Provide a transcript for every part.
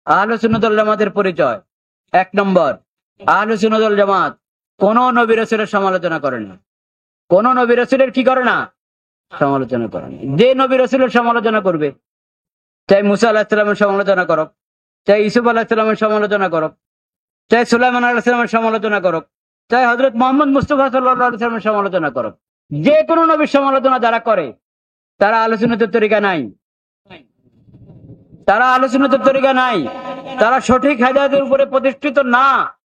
আহলে সুন্নাত ওয়াল জামাতের পরিচয়, 1 নম্বর, আহলে সুন্নাত ওয়াল জামাত কোন নবী রাসূলের সমালোচনা করে না। কোন নবী রাসূলের কি করে না? সমালোচনা করে না। যে নবী রাসূলের সমালোচনা করবে, চাই মুসা আলাইহিস সালামের সমালোচনা করুক, চাই ইউসুফ আলাইহিস সালামের সমালোচনা করুক, চাই সুলাইমান আলাইহিস সালামের সমালোচনা করুক, চাই হযরত মুহাম্মদ মুস্তাফা সাল্লাল্লাহু আলাইহি ওয়াসাল্লামের সমালোচনা করুক, যে কোনো নবীর সমালোচনা যারা করে তারা আহলে সুন্নাতের তরিকা নাই। তারা আহলে সুন্নাতের তরিকা নাই, তারা সঠিক হেদায়েতের উপরে প্রতিষ্ঠিত না,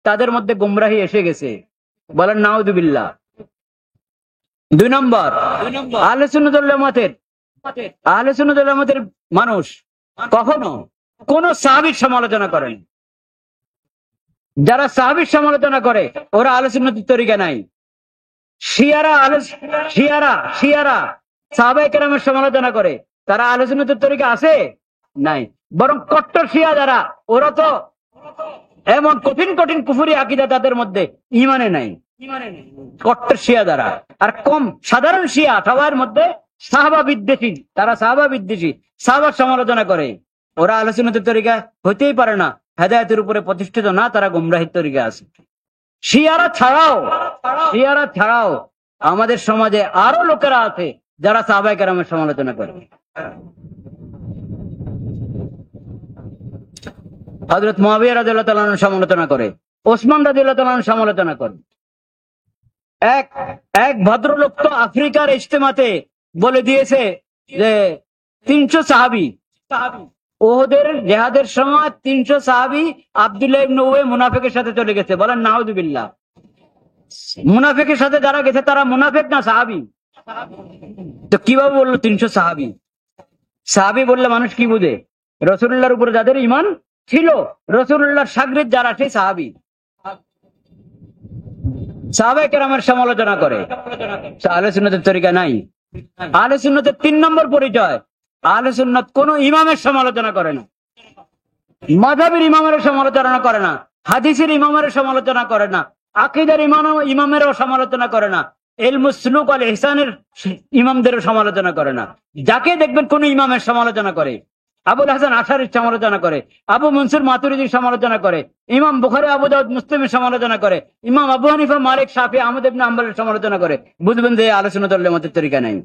তাদের মধ্যে গুমরাহি এসে গেছে। বলেন নাউযুবিল্লাহ। 2 নম্বর, আহলে সুন্নাত ওয়াল জামাতের মানুষ কখনো কোন সাহাবীর সমালোচনা করেন। যারা সাহাবীর সমালোচনা করে ওরা আহলে সুন্নাতের তরিকা নাই। শিয়ারা সাহাবায়ে কেরামের সমালোচনা করে, তারা আহলে সুন্নাতের তরিকা আছে? নাই। বরং কট্টর শিয়া যারা, ওরা তো এমন কঠিন কঠিন কুফরি আকীদা তাদের মধ্যে, ঈমানে নাই। কট্টর শিয়া যারা, আর কম সাধারণ শিয়া সবার মধ্যে সাহাবা বিদ্বেষী, তারা সাহাবা বিদ্বেষী, সাহাবার সমালোচনা করে, ওরা আহলে সুন্নাতের তরিকা হইতেই পারে না, হেদায়েতের উপরে প্রতিষ্ঠিত না, তারা গুমরাহির তরিকা আছে। শিয়ারা ছাড়াও আমাদের সমাজে আরো লোকেরা আছে যারা সাহাবায়ে কেরামের সমালোচনা করে। হযরত মুআবিয়া রাদিয়াল্লাহু তাআলা আনহুর সমালোচনা করে, ওসমান রাদিয়াল্লাহু তাআলা আনহুর সমালোচনা করে। এক ভদ্রলোক তো আফ্রিকার ইজতেমাতে বলে দিয়েছে যে 300 সাহাবী ওহদের জিহাদের সময় 300 সাহাবী আব্দুল্লাহ ইবনে উবাই মুনাফিকের সাথে চলে গেছে। বলেন নাউযুবিল্লাহ। মুনাফিকের সাথে যারা গেছে তারা মুনাফিক না সাহাবী? তো কিভাবে বললো 300 সাহাবী? সাহাবী বললে মানুষ কি বুঝে? রাসূলুল্লাহর উপরে যাদের ঈমান ছিল, রাসূলুল্লাহর শাগরিদ যারা, সেই সাহাবী। সাহাবায়ে কেরামের সমালোচনা করে, আহলে সুন্নাতের তরিকা নাই। আহলে সুন্নাতের 3 নম্বর পরিচয়, আহলে সুন্নাত কোন ইমামের সমালোচনা করে না। মাযহাবের ইমামের সমালোচনা করে না, হাদিসের ইমামের সমালোচনা করে না, আকীদার ইমামেরও সমালোচনা করে না, ইলমুস সুলুক ওয়াল ইহসানের ইমামদেরও সমালোচনা করে না। যাকে দেখবেন কোন ইমামের সমালোচনা করে, আবুল হাসান আশারীর সমালোচনা করে, আবু মনসুর মাতুরিদির সমালোচনা করে, ইমাম বুখারী, আবু দাউদ, মুসলিমের সমালোচনা করে, ইমাম আবু হানিফা, মালিক, শাফি, আহমদ ইবনে হাম্বলের সমালোচনা করে, বুঝবেন যে আহলে সুন্নাত ওয়াল জামাতের তরিকা নাই।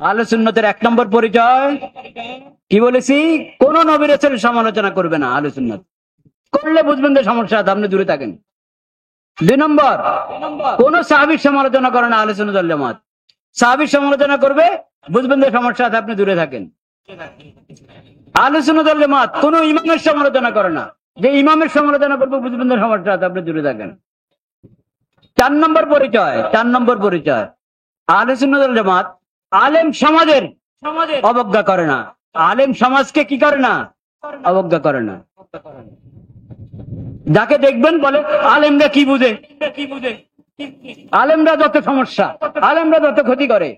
আহলে সুন্নাতের 1 নম্বর পরিচয় কি বলেছি? কোন নবী রাসূলের সমালোচনা করবে না। আহলে সুন্নাত করলে বুঝবেন যে সমস্যা আছে, আপনি দূরে থাকেন। 2 নম্বর, কোন সাহাবীর সমালোচনা করে না আহলে সুন্নাত ওয়াল জামাত। সাহাবীর সমালোচনা করবে, বুঝবেন যে সমস্যা আছে, আপনি দূরে থাকেন। আহলে সুন্নাত ওয়াল জামাত কোন ইমামের সমালোচনা করে না, যে ইমামের সমালোচনা করবে বুঝবেন যে সমস্যা আছে, আপনি দূরে থাকেন। 4 নম্বর পরিচয়, আহলে সুন্নাত ওয়াল জামাত আলেম সমাজের অবজ্ঞা করে না। আলেম সমাজকে কি করে না? অবজ্ঞা করে না। যাকে দেখবেন বলে আলেমরা কি বুঝে, আলেমরা যত সমস্যা, আলেমরা যত ক্ষতি করে,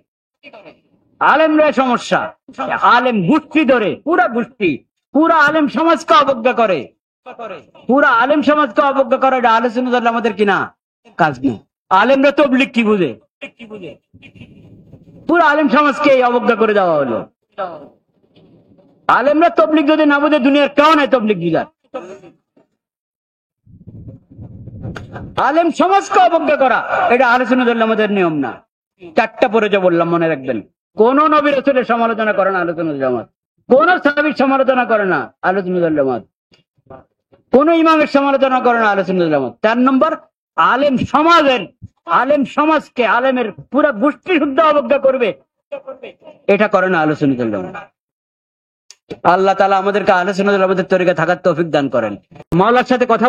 আলেমরা সমস্যা, আলেম গোষ্ঠী ধরে, পুরা আলেম সমাজকে অবজ্ঞা করে, পুরা আলেম সমাজকে অবজ্ঞা করে। এটা আহলে সুন্নাত ওয়াল জামাতের কিনা কাজ না। আলেমরা তাবলীগ কি বুঝে? পুরা আলেম সমাজকে অবজ্ঞা করে দেওয়া হলো। আলেমরা তাবলীগ যদি না বুঝে, দুনিয়ার কেউ নাই তাবলীগ বুঝার। আলেম সমাজকে অবজ্ঞা করা এটা আহলে সুন্নাত ওয়াল জামাতের নিয়ম না। 4টা পরিচয় বললাম, মনে রাখবেন। কোন নবী রাসূলের সমালোচনা করে না আহলে সুন্নাত ওয়াল জামাত, কোন সাহাবীর সমালোচনা করে না আহলে সুন্নাত ওয়াল জামাত, কোন ইমামের সমালোচনা করে না আহলে সুন্নাত ওয়াল জামাত। 4 নম্বর, আলেম সমাজকে, আলেমের পুরা গোষ্ঠী শুদ্ধ অবজ্ঞা করবে, এটা করে না আহলে সুন্নাত ওয়াল জামাত। আল্লাহ তাআলা আমাদেরকে আহলে সুন্নাত ওয়াল জামাতের তরিকা থাকার তৌফিক দান করেন। মাওলার সাথে কথা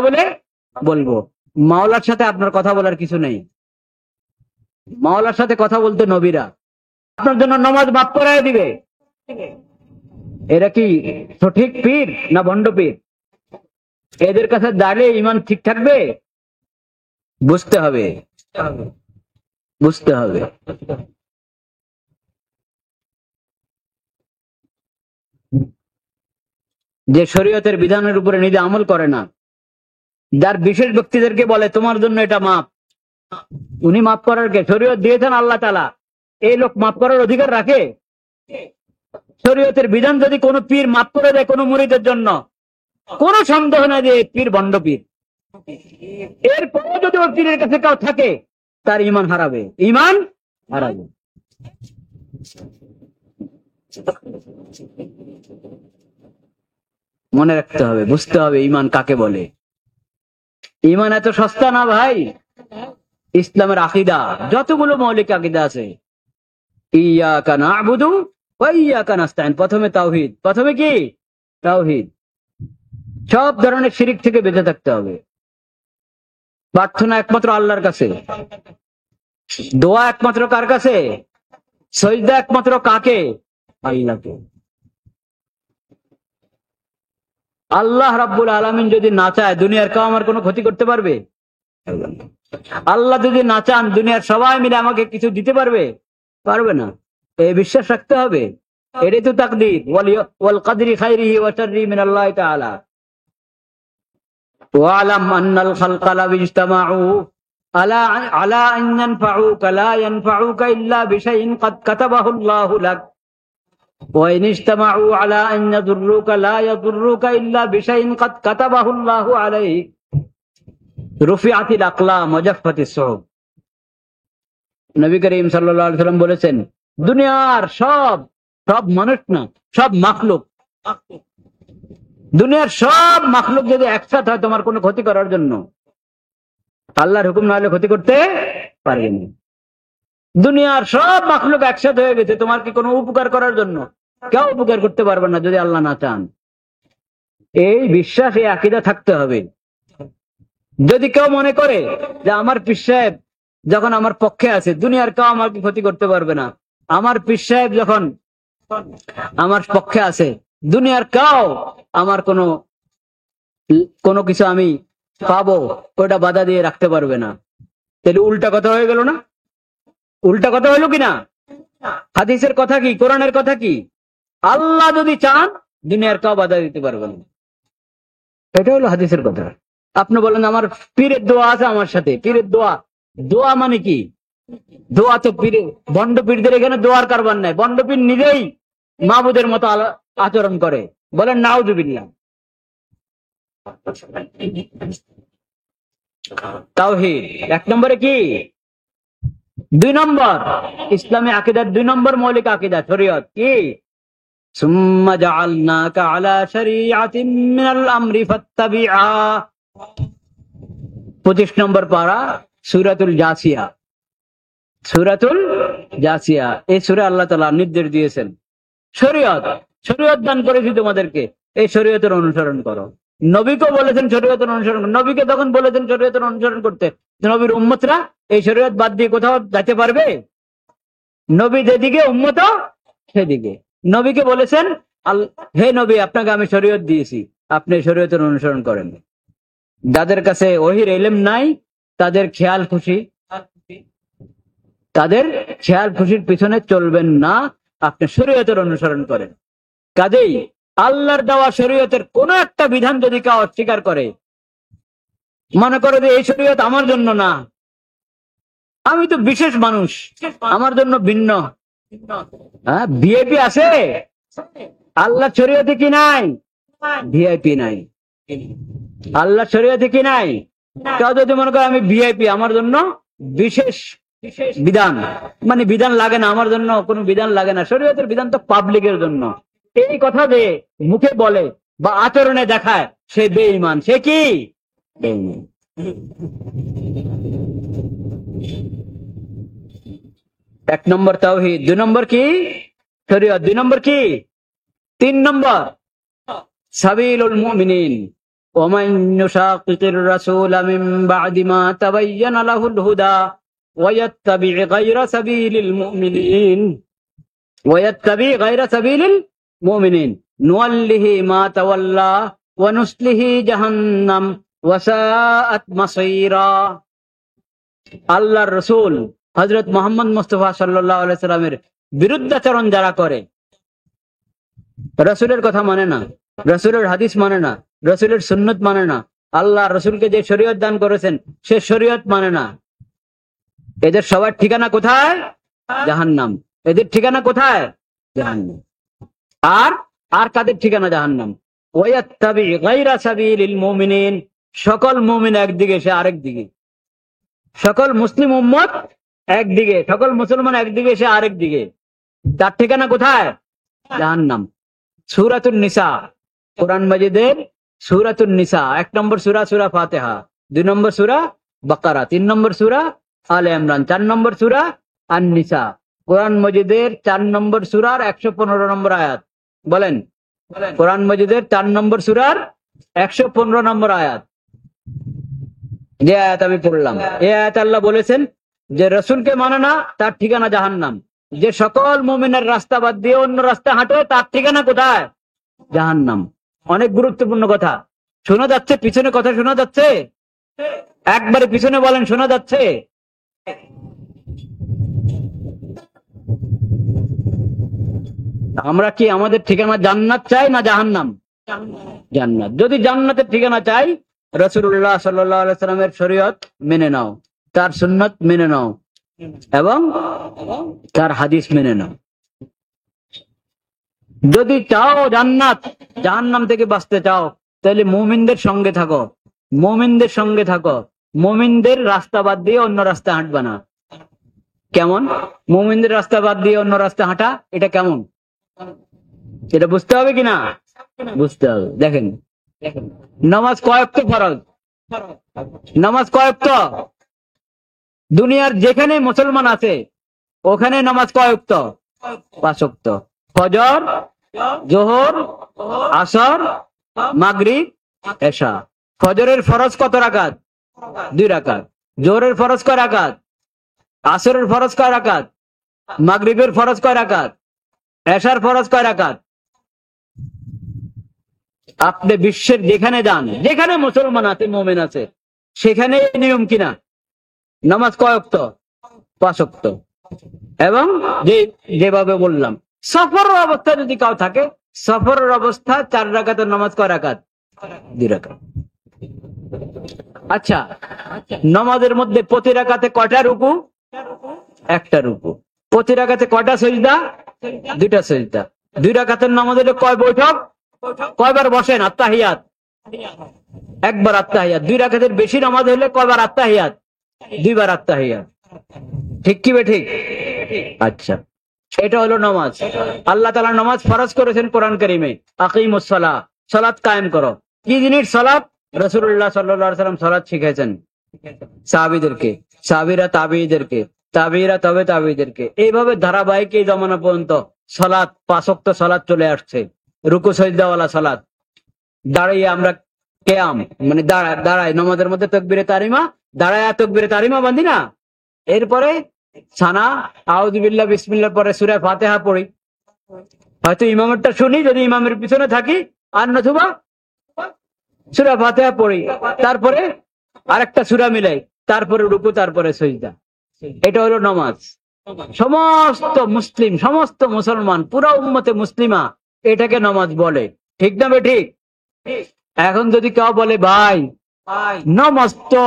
বলবো, মাওলার সাথে আপনার কথা বলার কিছু নেই। মাওলার সাথে কথা বলতে নবীরা, আপনার জন্য নামাজ মাফ করায় দিবে। এরা কি সঠিক পীর না ভণ্ড পীর? এদের কাছে দাঁড়িয়ে ঈমান ঠিক থাকবে? বুঝতে হবে। যে শরীয়তের বিধানের উপরে নিজে আমল করে না, যার বিশেষ ব্যক্তিদেরকে বলে তোমার জন্য এটা মাপ, উনি মাফ করার কে? শরীয়ত দিয়েছেন আল্লাহ তাআলা, এই লোক মাফ করার অধিকার রাখে? শরীয়তের বিধান যদি কোনো পীর মাফ করে দেয় কোনো মুরিদের জন্য, কোনো সন্দেহ নাই যে পীর ভণ্ড পীর। এরপরে যদি ওই পীরের কাছে কেউ থাকে তার ঈমান হারাবে, ঈমান হারাবে। মনে রাখতে হবে, বুঝতে হবে ঈমান কাকে বলে। ঈমান এত সস্তা না ভাই। ইসলামের আকীদা যতগুলো মৌলিক আকীদা আছে, ইয়াকা না'বুদু ওয়া ইয়াকা নাস্তাইন, প্রথমে তাওহীদ। প্রথমে কি? তাওহীদ। সব ধরনের শিরিক থেকে বেঁচে থাকতে হবে। প্রার্থনা একমাত্র আল্লাহর কাছে, দোয়া একমাত্র কার কাছে? সিজদা একমাত্র কাকে? আল্লাহকে। আল্লাহ রাব্বুল আলামিন যদি না চায় দুনিয়ার কেউ আমার কোনো ক্ষতি করতে পারবে? আল্লাহ যদি না চান দুনিয়ার সবাই মিলে আমাকে কিছু দিতে পারবে? পারবে না। এই বিশ্বাস রাখতে হবে। এটাই তো তাকদীর, ওয়াল কদরি খাইরিহি ওয়া শাররিহি মিনাল্লাহি তাআলা। ওয়ালাম আন্নাল খালকা লা ইজতামাউ আলা আন ইয়ানফাউকা লা ইয়ানফাউকা ইল্লা বিশাইইন কাদ কাতাবাহু আল্লাহু লাক ওয়া ইন ইজতামাউ আলা আন ইয়াদুররুকা লা ইয়াদুররুকা ইল্লা বিশাইইন কাদ কাতাবাহু আল্লাহু আলাইক রুফিআতিল আকলাম ওয়া জাফফাতিস সুহুফ। নবী করিম সাল্লাল্লাহু আলাইহি ওয়াসাল্লাম বলেছেন, দুনিয়ার সব মানুষ না, সব মাখলুক, দুনিয়ার সব মাখলুক যদি একসাথে হয় তোমার কোনো ক্ষতি করার জন্য, আল্লাহর হুকুম না হলে ক্ষতি করতে পারবে না। দুনিয়ার সব মাখলুক একসাথে হয়ে গেছে তোমার কি কোনো উপকার করার জন্য, কেউ উপকার করতে পারবে না যদি আল্লাহ না চান। এই বিশ্বাস, এই আকীদা থাকতে হবে। যদি কেউ মনে করে যে আমার পীর সাহেব যখন আমার পক্ষে আছে দুনিয়ার কেউ আমাকে ক্ষতি করতে পারবে না, আমার পীর সাহেব যখন আমার পক্ষে আছে দুনিয়ার কেউ আমার কোনো কিছু আমি পাবো ওটা বাধা দিয়ে রাখতে পারবে না, তাহলে উল্টা কথা হয়ে গেল না? উল্টা কথা হলো কিনা? হাদিসের কথা কি, কোরআনের কথা কি? আল্লাহ যদি চান দুনিয়ার কেউ বাধা দিতে পারবে না, এটা হলো হাদিসের কথা। আপনি বলেন আমার পীরের দোয়া আছে আমার সাথে, পীরের দোয়া, দোয়া মানে কি? দোয়া তো পীরের, ভণ্ড পীরদের এখানে দোয়ার কারবার নাই। ভণ্ড পীর নিজেই মাবুদের মতো আচরণ করে। বলেন নাউজুবিল্লাহ। তাওহীদ এক নম্বরে কি? 2 নম্বর ইসলামী আকীদার 2 নম্বর মৌলিক আকীদা শরীয়ত কি? সুম্মা জাআলনাকা আলা শরীআতিন মিনাল আমরি ফাত্তাবিআ। 25 নম্বর পারা, সূরাতুল জাসিয়া। সূরাতুল জাসিয়া, এই সূরা আল্লাহ তাআলা নির্দেশ দিয়েছেন শরীয়ত দান করেছি তোমাদেরকে, এই শরীয়তের অনুসরণ করো। নবীকে বলেছেন শরীয়তের অনুসরণ, নবীকে তখন বলেছেন শরীয়তের অনুসরণ করতে। নবীর উম্মতরা এই শরীয়ত বাদ দিয়ে কোথাও যেতে পারবে? নবী যেদিকে উম্মত সেদিকে। নবীকে বলেছেন, হে নবী আপনাকে আমি শরীয়ত দিয়েছি, আপনি শরীয়তের অনুসরণ করেন। যাদের কাছে ওহীর ইলম নাই তাদের খেয়াল খুশির পিছনে চলবেন না, আপনি শরীয়তের অনুসরণ করেন। কাজেই আল্লাহর দেওয়া শরীয়তের কোন একটা বিধান যদি কেউ অস্বীকার করে, মনে করে যে এই শরীয়ত আমার জন্য না, আমি তো বিশেষ মানুষ, আমার জন্য ভিন্ন, ভিআইপি আছে আল্লাহ শরীয়তে কি নাই? ভিআইপি নাই আল্লাহ শরীয়তে কি নাই? কেউ যদি মনে করে আমি ভিআইপি, আমার জন্য বিশেষ বিধান, মানে বিধান লাগে না, আমার জন্য কোনো বিধান লাগে না, শরীয়তের বিধান তো পাবলিকের জন্য, এই কথা যে মুখে বলে বা আচরণে দেখায় সে বেঈমান। সে কি? বেঈমান। 1 নম্বর তাওহীদ, 2 নম্বর কি? শরীয়ত, 2 নম্বর কি? 3 নম্বর সাবিলুল মুমিনিন। ওমান ইউশাকিকির রাসূলা মিন বা'দি মা তাবায়্যানা লাহুল হুদা ওয়া ইয়াত্তাবি' গায়রা সাবিলিল মুমিনিন নুওয়াল্লিহি মা তাওয়াল্লা ওয়া নুসলিহি জাহান্নাম ওয়া সাআত মাসীরা। আল্লাহর রাসূল হযরত মুহাম্মদ মুস্তাফা সাল্লাল্লাহু আলাইহি সাল্লামের বিরুদ্ধাচরণ যারা করে, রাসূলের কথা মানে না, রাসূলের হাদিস মানে না, রাসূলের সুন্নাত মানে না, আল্লাহ রাসূলকে যে শরীয়ত দান করেছেন সে শরীয়ত মানে না, এদের সবার ঠিকানা কোথায়? জাহান্নাম। এদের ঠিকানা কোথায়? জাহান্নাম। আর আর কাদের ঠিকানা জাহান্নাম? ওয়ায়াত্তাবি গায়রা সাবিলিল মুমিনিন, সকল মুমিন একদিকে, সে আরেক দিকে। সকল মুসলিম উম্মত একদিকে, সকল মুসলমান একদিকে, সে আরেক দিকে। তার ঠিকানা কোথায়? জাহান্নাম। সূরাতুন নিসা, কোরআন মাজিদের সূরাতুন নিসা, 1 নম্বর সূরা সূরা ফাতিহা, 2 নম্বর সূরা বাকারা, 3 নম্বর সূরা আলে ইমরান, 4 নম্বর সূরা আন-নিসা। কোরআন মাজিদের 4 নম্বর সূরার 115 নম্বর আয়াত। বলেন, কোরআন মাজিদের 4 নম্বর সূরার 115 নম্বর আয়াত। যে আয়াত আমি পড়লাম, এই আয়াত আল্লাহ বলেছেন যে রাসূলকে মানে না, তার ঠিকানা জাহান্নাম। যে সকল মুমিনের রাস্তা বাদ দিয়ে অন্য রাস্তা হাঁটে, তার ঠিকানা কোথায়? জাহান্নাম। অনেক গুরুত্বপূর্ণ কথা শোনা যাচ্ছে, পিছনে কথা শোনা যাচ্ছে, একবারে পিছনে বলেন, শোনা যাচ্ছে? আমরা কি আমাদের ঠিকানা জান্নাত চাই না জাহান্নাম? জান্নাত। যদি জান্নাতের ঠিকানা চাই, রাসূলুল্লাহ সাল্লাল্লাহু আলাইহি সাল্লামের শরীয়ত মেনে নাও, তার সুন্নাত মেনে নাও, এবং তার হাদিস মেনে নাও। যদি চাও জান্নাত, জাহান্নাম থেকে বাঁচতে চাও, তাহলে মুমিনদের সঙ্গে থাকো, মুমিনদের সঙ্গে থাকো, মুমিনদের রাস্তা বাদ দিয়ে অন্য রাস্তা হাঁটবা না। কেমন মুমিনদের রাস্তা বাদ দিয়ে অন্য রাস্তা হাঁটা? এটা কেমন? এটা বুঝতে হবে কিনা? বুঝতে হবে। দেখেন, নামাজ কয় ওয়াক্ত ফরজ? নামাজ কয় ওয়াক্ত? দুনিয়ার যেখানে মুসলমান আছে ওখানে নামাজ কয় ওয়াক্ত? 5 ওয়াক্ত। ফজর, যোহর, আসর, মাগরিব, এশা। ফজরের ফরজ কত রাকাত? 2 রাকাত। যোহরের ফরজ কয় রাকাত? আসরের ফরজ কয় রাকাত? মাগরিবের ফরজ কয় রাকাত? এশার ফরজ কয় রাকাত? আপনি বিশ্বের যেখানে যান, যেখানে মুসলমান আছে, মুমিন আছে, সেখানে নিয়ম কিনা? নামাজ কয় ওয়াক্ত? 5 ওয়াক্ত। এবং যেভাবে বললাম, সফরের অবস্থা যদি কাউ থাকে, সফরের অবস্থা 4 রাকাতের নামাজ কয় রাকাত? 2 রাকাত। আচ্ছা, নামাজের মধ্যে প্রতি রাকাতে কয়টা রুকু? 1টা রুকু। প্রতি রাকাতে কয়টা সিজদা? 2টা সিজদা। 2 রাকাতের নামাজ হলে কয় বৈঠক? কয়বার বসেন? আত্তাহিয়াত, 1বার আত্তাহিয়াত। 2 রাকাতের বেশি নামাজ হলে কয়বার আত্তাহিয়াত? 2বার আত্তাহিয়াত। ঠিক কি ঠিক? আচ্ছা, এটা হলো নামাজ। আল্লাহ তাআলা নামাজ ফরজ করেছেন কোরআন কারীমে, আকিমুস সালাহ, সালাত কায়েম করো। কি জিনিস সালাত? রাসূলুল্লাহ সাল্লাল্লাহু আলাইহি ওয়াসাল্লাম সালাত শিখিয়েছেন সাহাবীদেরকে, সাহাবীরা তাবেঈদেরকে, তাবেঈরা তবে তাবেঈদেরকে, এইভাবে ধারাবাহিক এই জামানা পর্যন্ত সালাত, 5 ওয়াক্ত সালাত চলে আসছে। রুকু সাজদা ওয়ালা সালাত। দাঁড়িয়ে আমরা কিয়াম, মানে দাঁড়ায় নামাজের মধ্যে তাকবীরে তাহরিমা, দাঁড়ায় তাকবীরে তাহরিমা বাঁধি না, এরপরে সানা, আউযু বিল্লাহ, বিসমিল্লাহ পরে সূরা ফাতিহা পড়ি। হয়তো ইমামেরটা শুনি যদি ইমামের পিছনে থাকি, আর নতুবা সূরা ফাতিহা পড়ি, তারপরে আরেকটা সূরা মিলাই, তারপরে রুকু, তারপরে সিজদা। এটা হলো নামাজ। সমস্ত মুসলিম, সমস্ত মুসলমান, পুরো উম্মতে মুসলিমা এটাকে নামাজ বলে। ঠিক না বেঠিক? এখন যদি কেউ বলে ভাই নামাজ তো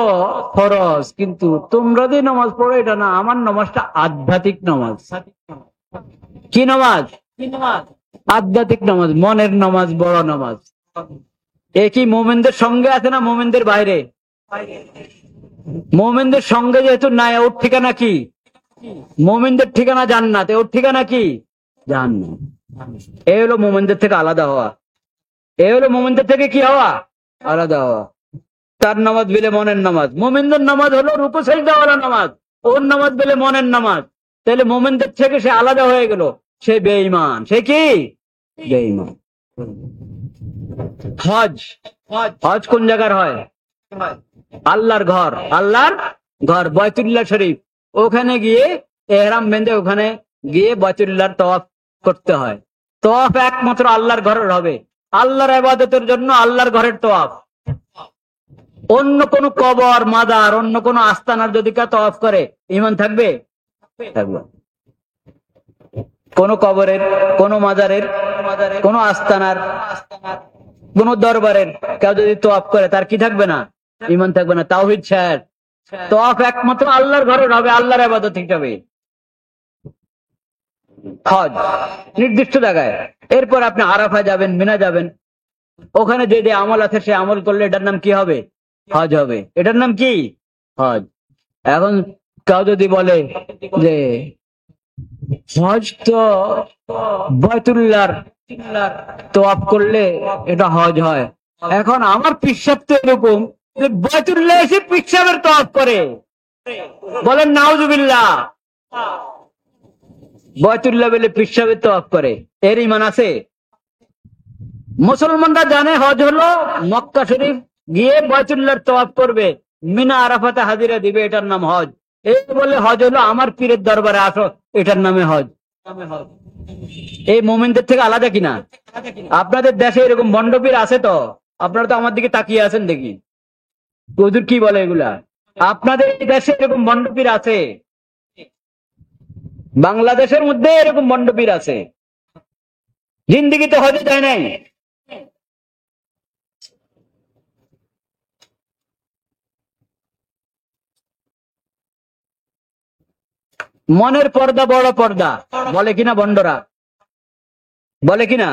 ফরজ, কিন্তু তোমরা যে নামাজ পড়ো এটা না, আমার নামাজটা আধ্যাত্মিক নামাজ। কি নামাজ? আধ্যাত্মিক নামাজ, মনের নামাজ, বড় নামাজ। একই মুমিনদের সঙ্গে আছে না মুমিনদের বাইরে? মুমিনদের সঙ্গে যেহেতু নাই, ওর ঠিকানা কি? মুমিনদের ঠিকানা জান্নাত, ওর ঠিকানা কি? জাহান্নাম। এই হলো মুমিনদের থেকে আলাদা হওয়া। এই হলো মুমিনদের থেকে কি হওয়া? আলাদা হওয়া। তার নামাজ বলে মনের নামাজ। মুমিনদের নামাজ হলো রুকু সিজদা ওয়ালা নামাজ, ওর নামাজ বলে মনের নামাজ। তাহলে মুমিনদের থেকে সে আলাদা হয়ে গেল, সে বেঈমান। সে কি? বেঈমান। হজ, হজ কোন জায়গার হয়? আল্লাহর ঘর, আল্লাহর ঘর বাইতুল্লাহ শরীফ। ওখানে গিয়ে ইহরাম বেঁধে ওখানে গিয়ে বাইতুল্লাহর তওয়াফ করতে হয়। তওয়াফ একমাত্র আল্লাহর ঘরের হবে, আল্লাহর ইবাদতের জন্য আল্লাহর ঘরের তওয়াফ। অন্য কোন কবর, মাজার, অন্য কোন আস্তানার যদি কেউ তওয়াফ করে, ঈমান থাকবে? থাকবে। কোন কবরের, কোন মাজারের, কোন আস্তানার, কোন দরবারের কেউ যদি তওয়াফ করে, তার কি থাকবে না? ঈমান থাকবে না। তাওহীদ শেষ। তওয়াফ একমাত্র আল্লাহর ঘরের হবে, আল্লাহর ইবাদত হিসাবে। হজ, নির্দিষ্ট জায়গায়। এরপর আপনি আরাফা যাবেন, মিনা যাবেন, ওখানে যে যে আমল আছে সে আমল করলে এটার নাম কি হবে? হজ হবে। এটার নাম কি? হজ। এখন কেউ যদি বলে যে হজ তো বাইতুল্লাহর তওয়াফ করলে এটা হজ হয়, এখন আমার পিসাব তো এরকম যে বাইতুল্লাহ এসে পিসাবের তওয়াফ করে, বলেন নাউজুবিল্লাহ। বাইতুল্লাহ বলে পিসাবের তওয়াফ করে, এর ঈমান আছে? মুসলমানরা জানে হজ হলো মক্কা শরীফ গিয়ে বাইতুল্লাহর তওয়াফ করবে, মিনা আরাফাতে হাজিরা দিবে, এটার নাম হজ। এই বলে হজ হলো আমার পীরের দরবারে আসো, এটার নামে হজ। এই মুমিনদের থেকে আলাদা কিনা? আপনাদের দেশে এরকম ভণ্ডপীর আছে তো? আপনারা তো আমার দিকে তাকিয়ে আছেন, দেখি হুজুর কি বলে এগুলা। আপনাদের দেশে এরকম ভণ্ডপীর আছে, বাংলাদেশের মধ্যে এরকম ভণ্ডপীর আছে, জিন্দেগিতে হজে যায় নাই। মনের পর্দা বড় পর্দা বলে কিনা বন্ডরা? বলে কিনা?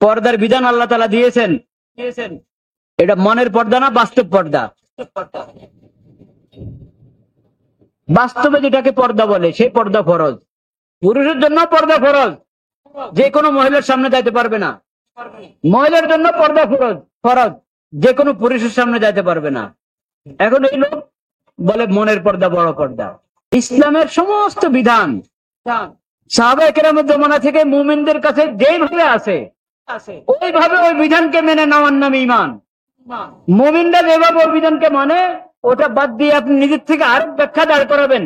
পর্দার বিধান আল্লাহ তাআলা দিয়েছেন, এটা মনের পর্দা না বাস্তব পর্দা? বাস্তবে যেটাকে পর্দা বলে সেই পর্দা ফরজ। পুরুষের জন্য পর্দা ফরজ, যে কোনো মহিলার সামনে যাইতে পারবে না। মহিলার জন্য পর্দা ফরজ, ফরজ, যে কোনো পুরুষের সামনে যাইতে পারবে না। এখন এই লোক বলে মনের পর্দা বড় পর্দা। ইসলামের সমস্ত বিধান সাহাবায়ে কেরামের জমানা থেকে মুমিনদের কাছে যেভাবে আছে ওইভাবে ওই বিধানকে মেনে নেওয়ার নাম ঈমান। মুমিনরা যেভাবে ওই বিধানকে মানে, ওটা বাদ দিয়ে আপনি নিজের থেকে আরেক ব্যাখ্যা দাঁড় করাবেন,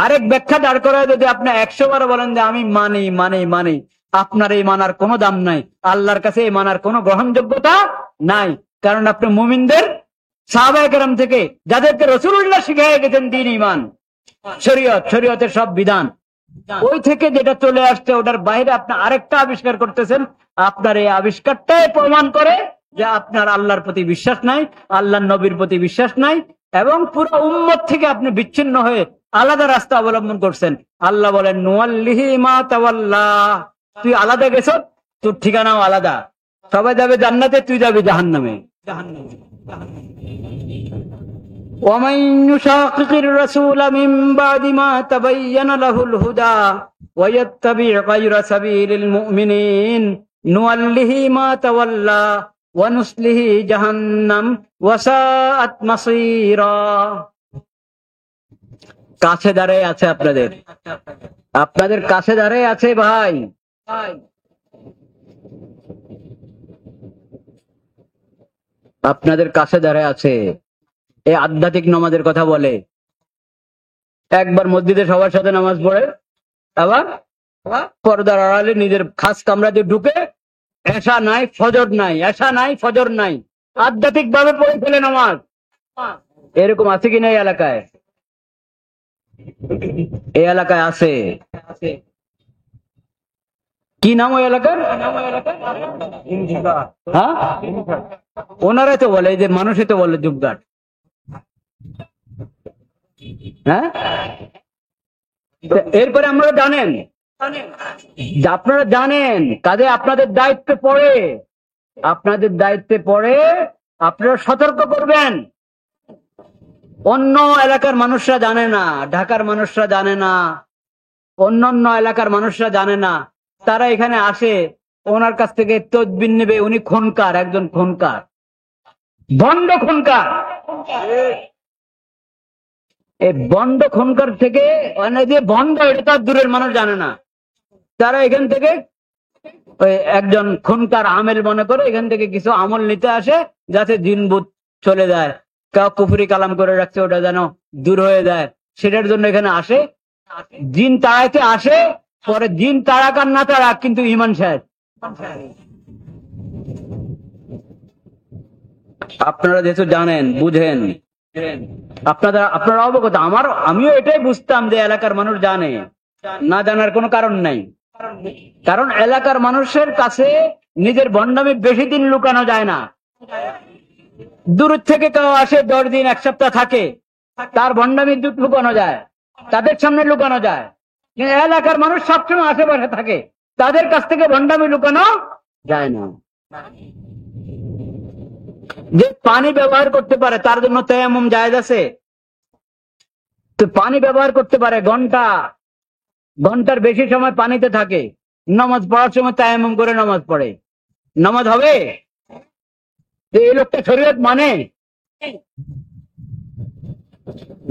আরেক ব্যাখ্যা দাঁড় করায় যদি আপনি 100 বার বলেন যে আমি মানি মানি মানি, আপনার এই মানার কোনো দাম নাই, আল্লাহর কাছে এই মানার কোনো গ্রহণযোগ্যতা নাই। কারণ আপনি মুমিনদের সাহাবায়ে কেরাম থেকে যাদেরকে রাসূলুল্লাহ শিখিয়ে গেছেন দ্বীন, ঈমান, শরীয়ত, শরীয়তের সব বিধান, ওই থেকে যেটা চলে আসছে ওটার বাইরে আপনি আরেকটা আবিষ্কার করতেছেন। আপনার এই আবিষ্কারটাই প্রমাণ করে যে আপনার আল্লাহর প্রতি বিশ্বাস নাই, আল্লাহর নবীর প্রতি বিশ্বাস নাই, এবং পুরো উম্মত থেকে আপনি বিচ্ছিন্ন হয়ে আলাদা রাস্তা অবলম্বন করছেন। আল্লাহ বলেন নুয়াল্লিহি মা তাওয়াল্লা, তুই আলাদা গেছ, তোর ঠিকানাও আলাদা। সবাই যাবে জান্নাতে, তুই যাবি জাহান্নামে। ومن يشاقق الرسول من بعد ما تبين له الهدى ويتبع غير سبيل المؤمنين نوله ما تولى ونصله جهنم وساءت مصيرا। কাছে দাঁড়ায় আছে আপনাদের, আপনাদের কাছে দাঁড়ায় আছে ভাই। আপনাদের কাছে দাঁড়ায় আছে। এই আধ্যাত্মিক নামাজের কথা বলে, একবার মসজিদে সবার সাথে নামাজ পড়ে, আবার পর্দার আড়ালে নিজের খাস কামরাতে ঢুকে এশা নাই ফজর নাই, এশা নাই ফজর নাই, আধ্যাত্মিক ভাবে পড়ে ফেলে নামাজ। এরকম আছে কিনা এই এলাকায়? এই এলাকায় আছে। কি নাম ওই এলাকার? হ্যাঁ, ওনারাই তো বলে, যে মানুষই তো বলে যুগঘাট। হ্যাঁ, এরপরে আমরা জানেন, আপনারা জানেন কাজে আপনাদের দায়িত্বে পড়ে, আপনাদের দায়িত্বে পড়ে আপনারা সতর্ক করবেন। অন্য এলাকার মানুষরা জানে না, ঢাকার মানুষরা জানে না, অন্যান্য এলাকার মানুষরা জানে না, তারা এখানে আসে, ওনার কাছ থেকে তদবির নেবে। উনি খুনকার, একজন খুনকার, ভণ্ড খুনকার। এই বন্ড খুনকার থেকে যে বন্ড, এটা তার দূরের মানুষ জানে না। তারা এখান থেকে ওই একজন খুনকার আমেল মনে করে এখান থেকে কিছু আমল নিতে আসে, যাতে জিনভূত চলে যায়, কেউ কুফরি কালাম করে রাখছে ওটা যেন দূর হয়ে যায়, সেটার জন্য এখানে আসে। জিন তাড়াইতে আসে, পরে জিন তাড়াক আর না তাড়াক, কিন্তু ঈমান শেষ। আপনারা যেহেতু জানেন, বুঝেন, আপনারা অবগত। আমিও এটাই বুঝতাম যে এলাকার মানুষ জানে, না জানার কোনো কারণ নাই। কারণ এলাকার মানুষের কাছে নিজের ভণ্ডামি বেশি দিন লুকানো যায় না। দূর থেকে কেউ আসে 10 দিন 1 সপ্তাহ থাকে, তার ভণ্ডামি লুকানো যায়, তাদের সামনে লুকানো যায়। এলাকার মানুষ সবসময় আশেপাশে থাকে, তাদের কাছ থেকে ভণ্ডামি লুকানো যায় না। যে পানি ব্যবহার করতে পারে তার জন্য তায়াম্মুম জায়েজ আছে। তো পানি ব্যবহার করতে পারে, ঘন্টার বেশি সময় পানিতে থাকে, নামাজ পড়ার সময় তায়াম্মুম করে নামাজ পড়ে, নামাজ হবে? তো এই লোকটা শরীয়ত মানে?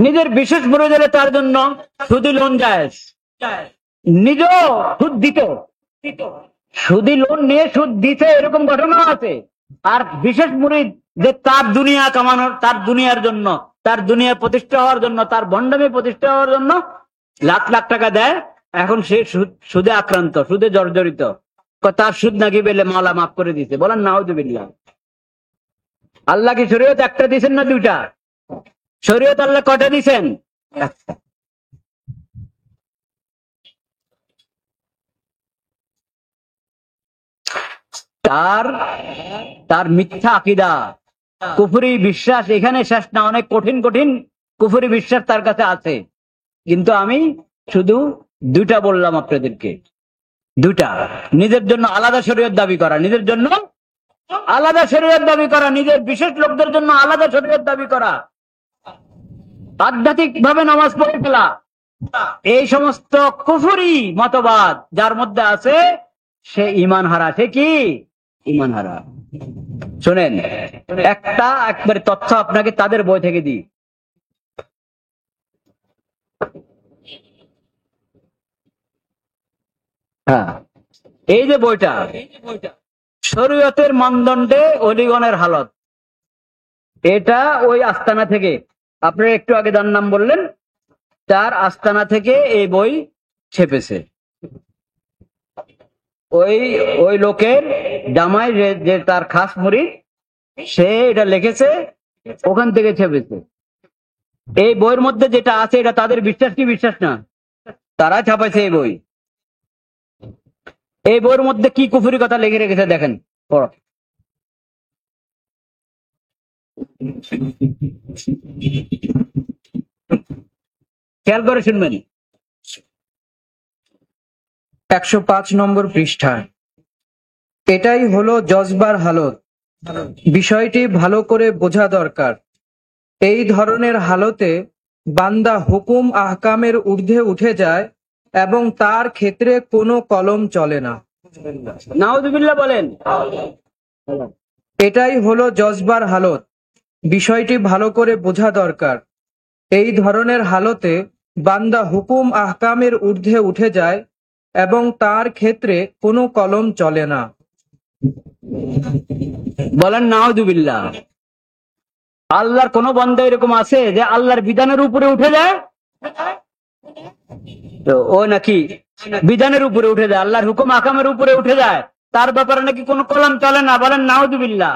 নিজের বিশেষ প্রয়োজনে তার জন্য সুদি লোন জায়েজ, নিজেও সুদ দিত, সুদি লোন নিয়ে সুদ দিতে, এরকম ঘটনা আছে। আর বিশেষ মুরিদ যে তার দুনিয়া কামানোর, তার দুনিয়ার জন্য, তার দুনিয়া প্রতিষ্ঠা হওয়ার জন্য, তার ভণ্ডামি প্রতিষ্ঠা হওয়ার জন্য লাখ লাখ টাকা দেয়, এখন সে সুদে আক্রান্ত, সুদে জর্জরিত, তার সুদ নাকি পেলে মাওলা মাফ করে দিতে। বলেন নাউযুবিল্লাহ। আল্লাহ কি শরীয়ত একটা দিয়েছেন না দুইটা? শরীয়ত আল্লাহ কয়টা দিয়েছেন? একটা। তার মিথ্যা আকীদা, কুফরি বিশ্বাস এখানে শেষ না, অনেক কঠিন কঠিন কুফরি বিশ্বাস তার কাছে আছে। কিন্তু আমি শুধু দুইটা বললাম আপনাদেরকে, দুইটা। নিজের জন্য আলাদা শরীয়ত দাবি করা, নিজের জন্য আলাদা শরীয়ত দাবি করা, নিজের বিশেষ লোকদের জন্য আলাদা শরীয়ত দাবি করা, আধ্যাত্মিক ভাবে নামাজ পড়ে ফেলা, এই সমস্ত কুফরি মতবাদ যার মধ্যে আছে সে ঈমান হারা। সে কি? ঈমান হারা। শোনেন, একবারে তথ্য আপনাকে তাদের বই থেকে দিই। হ্যাঁ, এই যে বইটা, শরীয়তের মানদণ্ডে অলিগণের হালত, এটা ওই আস্তানা থেকে, আপনারা একটু আগে যার নাম বললেন, তার আস্তানা থেকে এই বই ছেপেছে। ওই লোকের জামাই যে তার খাস মুরিদ, সে এটা লিখেছে, ওখান থেকে ছেপেছে। এই বইয়ের মধ্যে যেটা আছে এটা তাদের বিশ্বাস কি বিশ্বাস না? তারা ছাপাইছে এই বই। এই বইয়ের মধ্যে কি কুফরি কথা লিখে রেখেছে দেখেন, পড়ো। খেয়াল করে শুনবেন। 105 নম্বর পৃষ্ঠায়। এটাই হলো জজবার হালত, বিষয়টি ভালো করে বোঝা দরকার। এই ধরনের হালতে বান্দা হুকুম আহকামের ঊর্ধ্বে উঠে যায় এবং তার ক্ষেত্রে কোনো কলম চলে না। নাউযুবিল্লাহ বলেন। এটাই হলো জজবার হালত, বিষয়টি ভালো করে বোঝা দরকার। এই ধরনের হালতে বান্দা হুকুম আহকামের ঊর্ধ্বে উঠে যায় এবং তার ক্ষেত্রে কোনো কলম চলে না। বলেন নাউযুবিল্লাহ। আল্লাহর কোন বান্দা এরকম আছে যে আল্লাহর বিধানের উপরে উঠে যায়? তো ও নাকি বিধানের উপরে উঠে যায়, আল্লাহর হুকুম আহকামের উপরে উঠে যায়, তার ব্যাপারে নাকি কোনো কলম চলে না। বলেন নাউযুবিল্লাহ।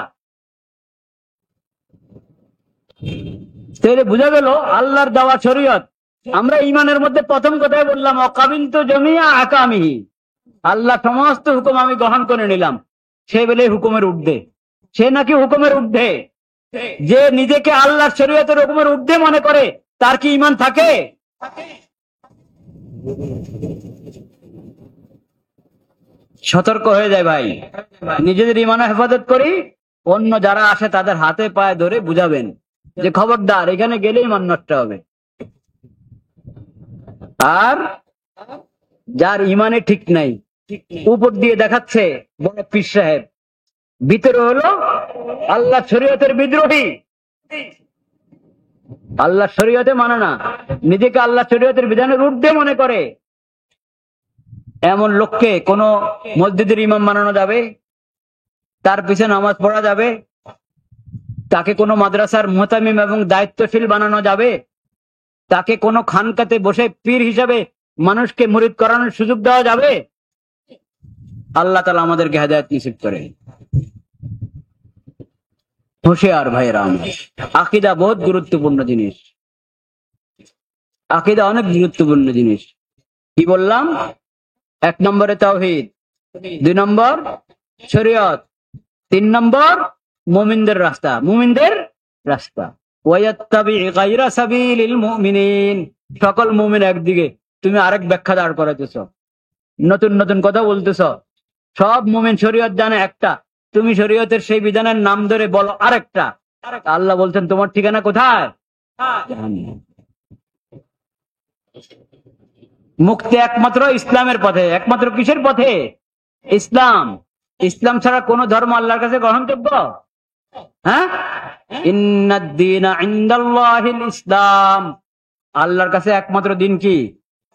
তাহলে বোঝা গেল আল্লাহর দেওয়া শরীয়ত। আমরা ঈমানের মধ্যে প্রথম কথাই বললাম, অকাবিলতু জামিআ আহকামিহি, আল্লাহ সমস্ত হুকুম আমি গ্রহণ করে নিলাম। সে বলে হুকুমের ঊর্ধ্বে, সে নাকি হুকুমের ঊর্ধ্বে। যে নিজেকে আল্লাহর শরীয়তের হুকুমের ঊর্ধ্বে মনে করে, তার কি ঈমান থাকে? সতর্ক হয়ে যায় ভাই, নিজেদের ঈমানের হেফাজত করি, অন্য যারা আসে তাদের হাতে পায়ে ধরে বুঝাবেন যে খবরদার, এখানে গেলেই ঈমান নষ্ট হবে। আর যার ঈমানে ঠিক নাই, উপর দিয়ে দেখাচ্ছে বড় পীর সাহেব, ভিতরে হলো আল্লাহ শরীয়তের বিদ্রোহী, আল্লাহ শরীয়তে মানে না, নিজেকে আল্লাহ শরীয়তের বিধানের ঊর্ধ্বে মনে করে, এমন লোককে কোন মসজিদের ইমাম বানানো যাবে? তার পিছনে নামাজ পড়া যাবে? তাকে কোনো মাদ্রাসার মুহতামিম এবং দায়িত্বশীল বানানো যাবে? তাকে কোনো খানকাতে বসে পীর হিসাবে মানুষকে মুরিদ করানোর সুযোগ দেওয়া যাবে? আল্লাহ তাআলা আমাদেরকে হেদায়েত নসিব করে। হুঁশিয়ার ভাইয়েরা আমার, আকীদা বহুত গুরুত্বপূর্ণ জিনিস, আকীদা অনেক গুরুত্বপূর্ণ জিনিস। কি বললাম? 1 নম্বরে তাওহীদ, 2 নম্বর শরীয়ত, 3 নম্বর মুমিনদের রাস্তা, মুমিনদের রাস্তা। ওয়ায়াত্তাবি গায়রা সাবিলিল মুমিনিন, সকল মুমিন একদিকে, তুমি আরেক ব্যাখ্যা দাঁড় করাইতেছ, নতুন নতুন কথা বলতেছ। সব মুমিন শরীয়ত জানে একটা, তুমি শরীয়তের সেই বিধানের নাম ধরে বলো আরেকটা। আল্লাহ বলছেন তোমার ঠিকানা কোথায়? জাহান্নাম। মুক্তি একমাত্র ইসলামের পথে। একমাত্র কিসের পথে? ইসলাম। ইসলাম ছাড়া কোন ধর্ম আল্লাহর কাছে গ্রহণযোগ্য? হ্যাঁ, ইন্নাদ-দীনা ইনদাল্লাহিল ইসলাম। আল্লাহর কাছে একমাত্র দিন কি?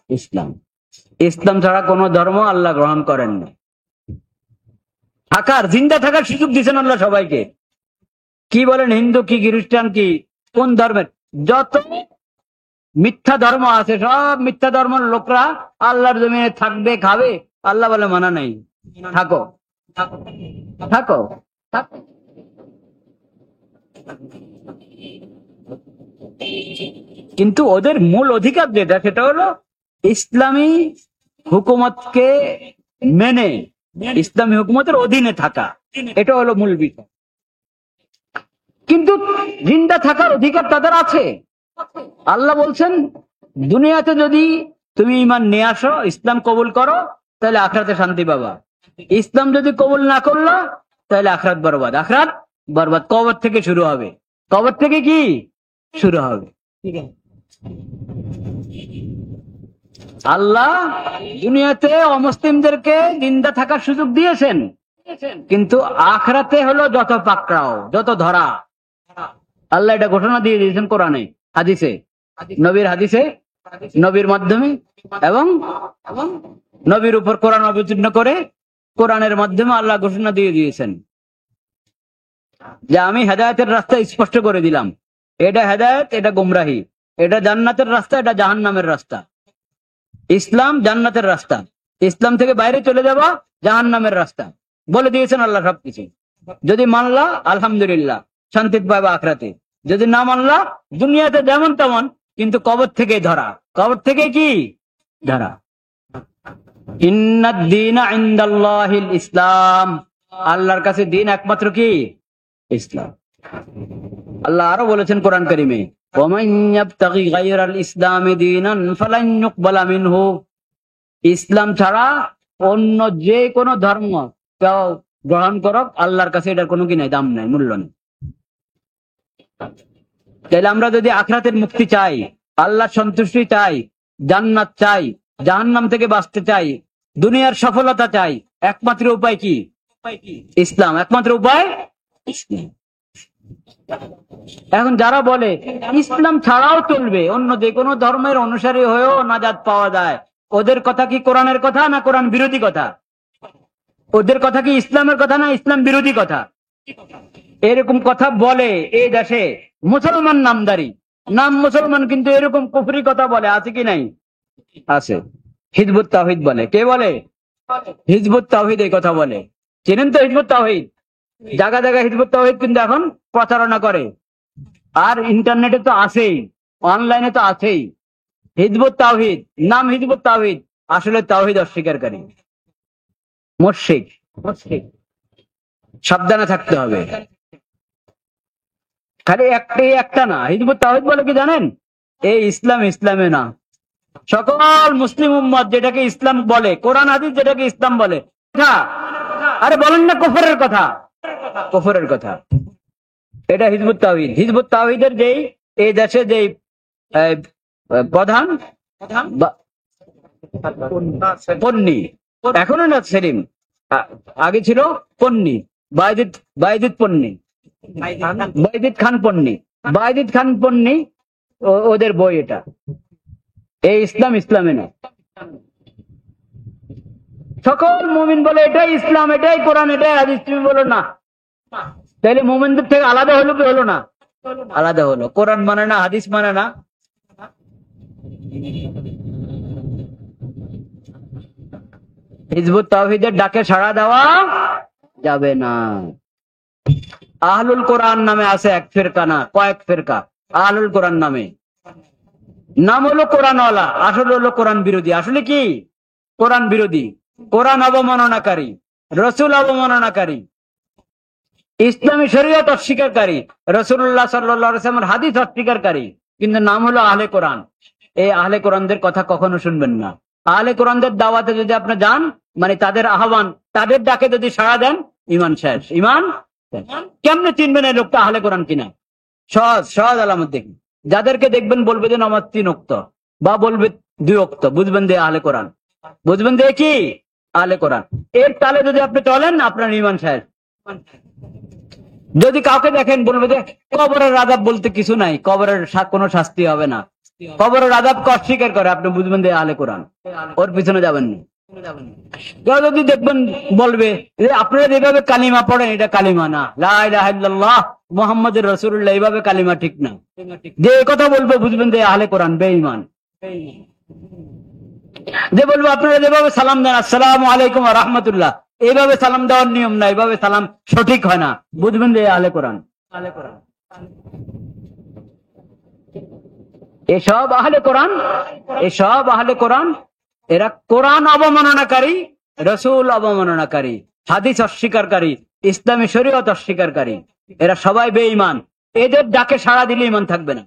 ইসলাম। ইসলাম ছাড়া কোন ধর্ম আল্লাহ গ্রহণ করেন না। থাকার, জিন্দা থাকার সুযোগ দিচ্ছেন আল্লাহ সবাইকে। কি বলেন, হিন্দু কি, খ্রিস্টান কি, কোন ধর্মের যত মিথ্যা ধর্ম আছে, সব মিথ্যা ধর্মের লোকরা আল্লাহর জমিনে থাকবে, খাবে। আল্লাহ বলে মানা নাই, থাকো থাকো থাকো থাকো। কিন্তু ওদের মূল অধিকার যেটা, সেটা হলো ইসলামী হুকুমতকে মেনে ইসলামী হুকুমতের অধীনে থাকা। এটা হলো মূল বিষয়। কিন্তু জিন্দা থাকার অধিকার তাদের আছে। আল্লাহ বলছেন দুনিয়াতে যদি তুমি ঈমান নিয়ে আসো, ইসলাম কবুল করো, তাহলে আখিরাতে শান্তি পাবা। ইসলাম যদি কবুল না করলো, তাহলে আখিরাত বরবাদ। আখিরাত বরবাদ কবর থেকে শুরু হবে। কবর থেকে কি শুরু হবে? আল্লাহ দুনিয়াতে অমুসলিমদেরকে জিন্দা থাকার সুযোগ দিয়েছেন, কিন্তু আখিরাতে হলো যত পাকড়াও, যত ধরা। আল্লাহ এটা ঘোষণা দিয়ে দিয়েছেন কোরআনে, হাদিসে, নবীর হাদিসে, নবীর মাধ্যমে, এবং নবীর উপর কোরআন অবতীর্ণ করে কোরআনের মাধ্যমে আল্লাহ ঘোষণা দিয়ে দিয়েছেন যে আমি হেদায়েতের রাস্তা স্পষ্ট করে দিলাম। এটা হেদায়েত, এটা গুমরাহি। এটা জান্নাতের রাস্তা, এটা জাহান্নামের রাস্তা। ইসলাম জান্নাতের রাস্তা, ইসলাম থেকে বাইরে চলে যাওয়া জাহান্নামের রাস্তা। বলে দিয়েছেন আল্লাহ সবকিছু। যদি মানলা আলহামদুলিল্লাহ, শান্তি পাবা আখিরাতে। যদি না মানলা দুনিয়াতে যেমন তেমন, কিন্তু কবর থেকে ধরা। কবর থেকে কি ধরা? ইন্নাদ-দীনা ইনদাল্লাহিল ইসলাম। আল্লাহর কাছে দিন একমাত্র কি? ইসলাম। আল্লাহ আরো বলেছেন কোরআন কারীমে, ওয়ামান ইয়াবতাগি গায়রাল ইসলামি দীনান ফালান ইউকবালা মিনহু। ইসলাম ছাড়া অন্য যে কোনো ধর্ম কেউ গ্রহণ করুক, আল্লাহর কাছে এটার কোনো কি নাই, দাম নাই, মূল্য নেই। তাহলে আমরা যদি আখিরাতের মুক্তি চাই, আল্লাহর সন্তুষ্টি চাই, জান্নাত চাই, জাহান্নাম থেকে বাঁচতে চাই, দুনিয়ার সফলতা চাই, একমাত্র উপায় কি? ইসলাম। একমাত্র উপায় ইসলাম। এখন যারা বলে ইসলাম ছাড়াও চলবে, অন্য যে কোনো ধর্মের অনুসারী হয়েও নাজাত পাওয়া যায়, ওদের কথা কি কোরআনের কথা না কোরআন বিরোধী কথা? ওদের কথা কি ইসলামের কথা না ইসলাম বিরোধী কথা? এরকম কথা বলে এই দেশে মুসলমান নামদারি, নাম মুসলমান, কিন্তু এরকম কুফরি কথা বলে, আছে কি নাই? আছে। হিজবুত তাওহীদ বলে। কে বলে? হিজবুত তাওহীদ এই কথা বলে। চেনেন তো হিজবুত তাওহীদ? জায়গা জায়গায় হিজবুত তাওহীদ কিন্তু এখন প্রচারণা করে। আর ইন্টারনেটে তো আছেই, অনলাইনে তো আছেই। হিজবুত তাওহীদ, নাম হিজবুত তাওহীদ, আসলে তাওহীদ অস্বীকারী, মুশরিক। সাবধানে থাকতে হবে। খালি একটাই, একটা না। হিজবুত তাওহীদ বলে কি জানেন? এই ইসলাম ইসলামে না। সকল মুসলিম উম্মত যেটাকে ইসলাম বলে, কোরআন হাদিস যেটাকে ইসলাম বলে, আরে বলেন না কুফরের কথা, কুফরের কথা। এটা হিজবুত তাওহীদ। হিজবুত তাওহীদের যেই এই দেশে যেই প্রধান পন্নী, এখনো না সেলিম, আগে ছিল পন্নী, বাইজিদ পন্নী, বাইজিদ খান পন্নী। বাইজিদ খান পন্নী ওদের বই এটা। এই ইসলাম ইসলামে না। সকল মুমিন বলে এটাই ইসলাম, এটাই কোরআন, এটাই হাদিস। তুমি বলো না, তাহলে মুমিনদের থেকে আলাদা হলো কি হলো না? আলাদা হলো। কোরআন মানে না, হাদিস মানে না। হিজবুত তাওহীদের ডাকে সাড়া দেওয়া যাবে না। আহলুল কোরআন নামে আছে এক ফিরকা, না কয়েক ফিরকা আহলুল কোরআন নামে। নাম হলো কোরআনওয়ালা, আসলে হলো কোরআন বিরোধী। আসলে কি? কোরআন বিরোধী, কোরআন অবমাননাকারী, রসুল অবমাননাকারী, ইসলামী শরীয়ত অস্বীকারী, রাসূলুল্লাহ সাল্লাল্লাহু আলাইহি ওয়াসাল্লামের হাদিস অস্বীকারী, কিন্তু নাম হলো আহলে কোরআন। এই আহলে কোরআনদের কথা কখনো শুনবেন না। আহলে কোরআনদের দাওয়াতে যদি আপনি যান, মানে তাদের আহ্বান, তাদের ডাকে যদি সাড়া দেন, ইমান শেষ, ইমান শেষ। কেমনে চিনবেন এই লোকটা আহলে কোরআন কিনা? সহজ সহজ আলামত দেখি। যাদেরকে দেখবেন বলবে যে নামাজ 3 ওয়াক্ত বা বলবে 2 ওয়াক্ত, বুঝবেন যে আহলে কোরআন, বুঝবেন যে কি আহলে কোরআন। এর তালে যদি আপনি চলেন, আপনার ইমান শেষ। যদি কাউকে দেখেন বলবে যে কবরের আযাব বলতে কিছু নাই, কবরের কোনো শাস্তি হবে না, কবরের আযাবকে অস্বীকার করে, আপনি বুঝবেন যে আহলে কোরআন, ওর পিছনে যাবেন না। কেউ যদি দেখবেন বলবে যে আপনারা যেভাবে কালিমা পড়েন এটা কালিমা না, লা ইলাহা ইল্লাল্লাহ মুহাম্মাদুর রাসূলুল্লাহ, এইভাবে কালিমা ঠিক না, যে কথা বলবে বুঝবেন যে আহলে কোরআন, বেঈমান। যে বলবো আপনারা যেভাবে সালাম দেন আসসালামু আলাইকুম ওয়া রাহমাতুল্লাহ, এইভাবে সালাম দেওয়ার নিয়ম না, এইভাবে সালাম সঠিক হয় না, বুঝবেন যে আহলে কোরআন। এসব আহলে কোরআন, এসব আহলে কোরআন, এরা কোরআন অবমাননাকারী, রাসূল অবমাননাকারী, হাদিস অস্বীকারী, ইসলামী শরীয়ত অস্বীকারী, এরা সবাই বেঈমান। এদের ডাকে সাড়া দিলে ঈমান থাকবে না।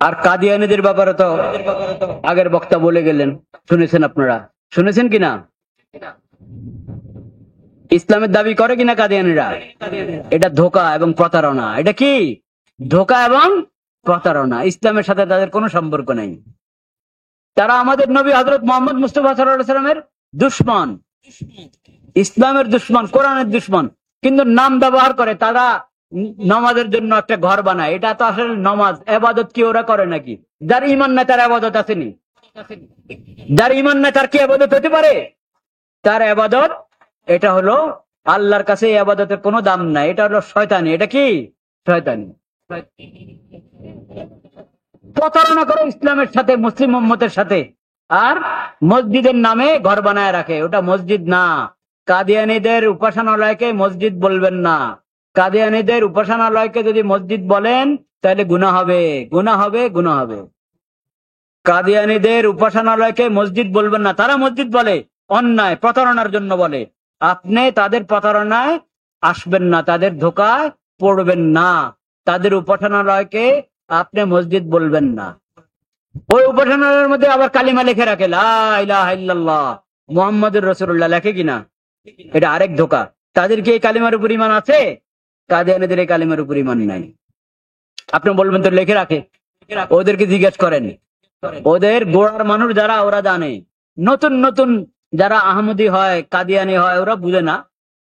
আর কাদিয়ানীদের ব্যাপারে তো আগের বক্তা বলে গেলেন, শুনেছেন আপনারা, শুনেছেন কিনা? ইসলামের দাবি করে কিনা কাদিয়ানীরা? এটা ধোঁকা এবং প্রতারণা। এটা কি? ধোঁকা এবং প্রতারণা। ইসলামের সাথে তাদের কোনো সম্পর্ক নেই। তারা আমাদের নবী হযরত মুহাম্মদ মুস্তাফা সাল্লাল্লাহু আলাইহি ওয়াসাল্লামের দুশমন, ইসলামের দুশমন, কোরআনের দুশমন, কিন্তু নাম ব্যবহার করে তারা নামাজের জন্য একটা ঘর বানায়। এটা তো আসলে নামাজ ইবাদত কি ওরা করে নাকি? যার ঈমান নাই তার ইবাদত আসেনি? যার ঈমান নাই তার কি ইবাদত হতে পারে? তার ইবাদত, এটা হলো আল্লাহর কাছে এই ইবাদতের কোনো দাম নাই, এটা হলো শয়তানি। এটা কি? শয়তানি। প্রতারণা করে ইসলামের সাথে, মুসলিম উম্মতের সাথে, আর মসজিদের নামে ঘর বানায় রাখে। ওটা মসজিদ না। কাদিয়ানীদের উপাসনালয়কে মসজিদ বলবেন না। কাদিয়ানীদের উপাসনালয়কে যদি মসজিদ বলেন তাহলে গুনাহ হবে, গুনাহ হবে, গুনাহ হবে। কাদিয়ানীদের উপাসনালয়কে মসজিদ বলবেন না। তারা মসজিদ বলে অন্যায়, প্রতারণার জন্য বলে। আপনি তাদের প্রতারণায় আসবেন না, তাদের ধোঁকায় পড়বেন না। তাদের উপাসনালয়কে আপনি মসজিদ বলবেন না। ওই উপাসনালয়ের মধ্যে আবার কালিমা লিখে রাখে, লা ইলাহা ইল্লাল্লাহ মুহাম্মাদুর রাসূলুল্লাহ, লেখে কিনা? এটা আরেক ধোঁকা। তাদের কি এই কালিমার উপর ঈমান আছে? কাদিয়ানীদের এই কালিমার উপর ঈমান নাই। আপনি বলবেন তো লিখে রাখে, ওদেরকে জিজ্ঞেস করেন। ওদের গোড়ার মানুষ যারা, ওরা জানে। নতুন নতুন যারা আহমদি হয়, কাদিয়ানি হয়, ওরা বুঝে না,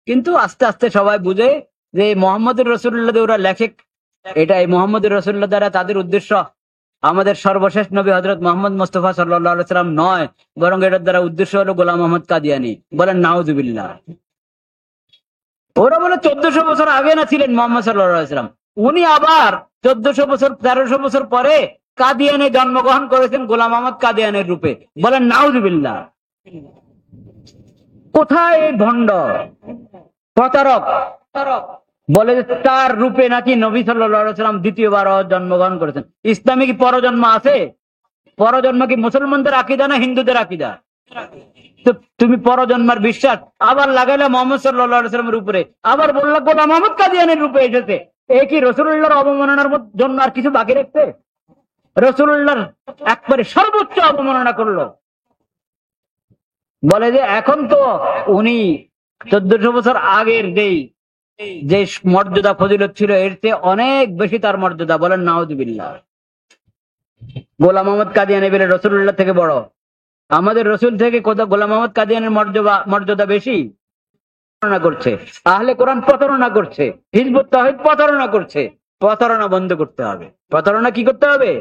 কিন্তু আস্তে আস্তে সবাই বুঝে যে মুহাম্মদুর রাসূলুল্লাহ ওরা লেখে। এটা এই মুহাম্মদুর রাসূলুল্লাহ দ্বারা তাদের উদ্দেশ্য আমাদের সর্বশেষ নবী হযরত মুহাম্মদ মুস্তাফা সাল্লাল্লাহু আলাইহি সাল্লাম নয়, বরং এটার দ্বারা উদ্দেশ্য হলো গোলাম আহমদ কাদিয়ানী। বলেন নাউযুবিল্লাহ। ওরা বলে 1400 বছর আগে না ছিলেন মুহাম্মদ সাল্লাল্লাহু আলাইহি সাল্লাম, উনি আবার 1400 বছর 1300 বছর পরে কাদিয়ানে জন্মগ্রহণ করেছেন গোলাম আহমদ কাদিয়ানের রূপে। বলেন নাউযুবিল্লাহ। কোথায় এই ভণ্ড প্রতারক বলে যে তার রূপে নাকি নবী সাল্লাল্লাহু আলাইহি সাল্লাম দ্বিতীয়বার জন্মগ্রহণ করেছেন? ইসলামে কি পরজন্ম আছে? পরজন্ম কি মুসলমানদের আকীদা না হিন্দুদের আকীদা? তো তুমি পরজন্মার বিশ্বাস আবার লাগাইলে মুহাম্মদ সাল্লাল্লাহু আলাইহি সাল্লামের উপরে, আবার বললা গোলাম আহমদ কাদিয়ানের রূপে এসেছে। এই কি রাসূলুল্লাহর অবমাননার জন্য আর কিছু বাকি রাখছে? রাসূলুল্লাহর একবারে সর্বোচ্চ অবমাননা করলো। বলে যে এখন তো উনি 1400 বছর আগের যে মর্যাদা ফজিলত ছিল এর চেয়ে অনেক বেশি তার মর্যাদা। বলেন নাউযুবিল্লাহ। গোলাম আহমদ কাদিয়ানী বলে রাসূলুল্লাহ থেকে বড়। আমাদের রাসূল থেকে কত গোলাম আহমদ কাদিয়ানীর মর্যাদা বেশি? প্রতারণা করছে আহলে কোরআন, প্রতারণা করছে হিজবুত তাওহীদ, প্রতারণা করছে। প্রতারণা বন্ধ করতে হবে। প্রতারণা কি করতে হবে?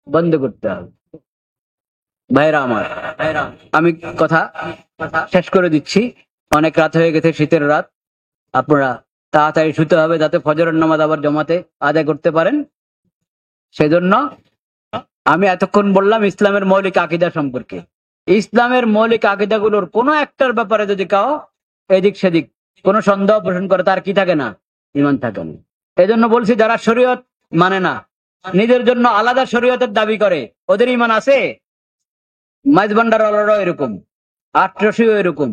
বন্ধ করতে হবে। ভাইরা আমার, আমি কথা শেষ করে দিচ্ছি। অনেক রাত হয়ে গেছে, শীতের রাত। আপনারা তাড়াতাড়ি শুতে হবে যাতে ফজরের নামাজ আবার জমাতে আদায় করতে পারেন। সেজন্য আমি এতক্ষণ বললাম ইসলামের মৌলিক আকীদা সম্পর্কে। ইসলামের মৌলিক আকীদাগুলোর কোনো একটার ব্যাপারে যদি কাউ এদিক সেদিক কোনো সন্দেহ পোষণ করে, তার কি থাকে না? ঈমান থাকে না। এজন্য বলছি, যারা শরীয়ত মানে না, নিজের জন্য আলাদা শরীয়তের দাবি করে, ওদের ঈমান আছে? মাইজভান্ডারওয়ালারাও এরকম, আটরশিও এরকম,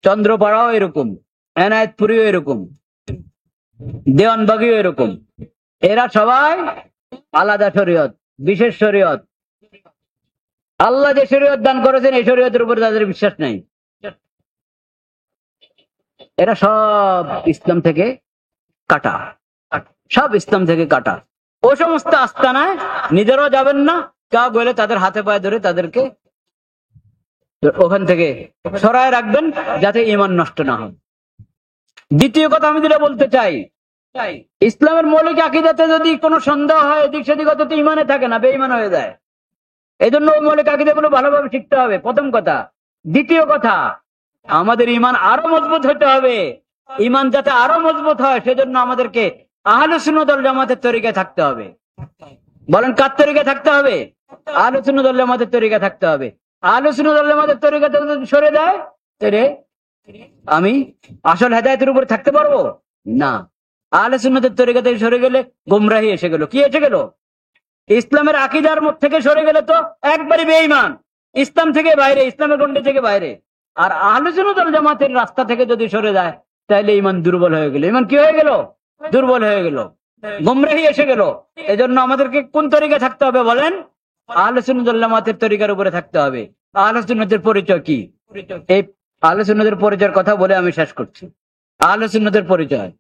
চন্দ্রপাড়াও এরকম, এনায়েতপুরিও এরকম। দেওয়ানবাগিও এরকম। এরা সবাই আলাদা শরীয়ত, বিশেষ শরীয়ত। আল্লাহ যে শরীয়ত দান করেছেন এই শরীয়তের উপরে তাদের বিশ্বাস নাই। এরা সব ইসলাম থেকে কাটা, সব ইসলাম থেকে কাটা। ও সমস্ত আস্তানায় নিজেরাও যাবেন না, কেউ গেলে তাদের হাতে পায়ে ধরে তাদেরকে ওখান থেকে সরায় রাখবেন যাতে ঈমান নষ্ট না হয়। দ্বিতীয় কথা আমি যেটা বলতে চাই, ইসলামের মৌলিক আকীদাতে যদি কোনো সন্দেহ হয় এদিক সেদিক, অত তো ঈমানে থাকে না, বেঈমান হয়ে যায়। এই জন্য ওই মৌলিক আকীদাগুলো ভালোভাবে শিখতে হবে, প্রথম কথা। দ্বিতীয় কথা, আমাদের ঈমান আরো মজবুত হতে হবে। ঈমান যাতে আরো মজবুত হয় সেজন্য আমাদেরকে আহলে সুন্নাত ওয়াল জামাতের তরিকায় থাকতে হবে। বলেন কার তরিকায় থাকতে হবে? আহলে সুন্নাত ওয়াল জামাতের তরিকায় থাকতে হবে। আহলে সুন্নাত ওয়াল জামাতের তরিকা থেকে যদি সরে যায় তাহলে আমি আসল হেদায়েতের উপর থাকতে পারবো না। আহলে সুন্নাতের তরিকা থেকে সরে গেলে গোমরাহি এসে গেল। কি এসে গেল? ইসলামের আকীদার থেকে সরে গেলে তো একবারই বেঈমান, ইসলাম থেকে বাইরে, ইসলামের গণ্ডি থেকে বাইরে। আর আহলে সুন্নাত ওয়াল জামাতের রাস্তা থেকে যদি সরে যায় তাহলে ঈমান দুর্বল হয়ে গেল। ঈমান কি হয়ে গেল? দুর্বল হয়ে গেল, গোমরাহি এসে গেল। এজন্য আমাদেরকে কোন তরিকা থাকতে হবে বলেন? আহলে সুন্নাত ওয়াল জামাতের তরিকার উপরে থাকতে হবে। আহলে সুন্নাতের পরিচয় কি? এই আহলে সুন্নাতের পরিচয়ের কথা বলে আমি শেষ করছি। আহলে সুন্নাতের পরিচয়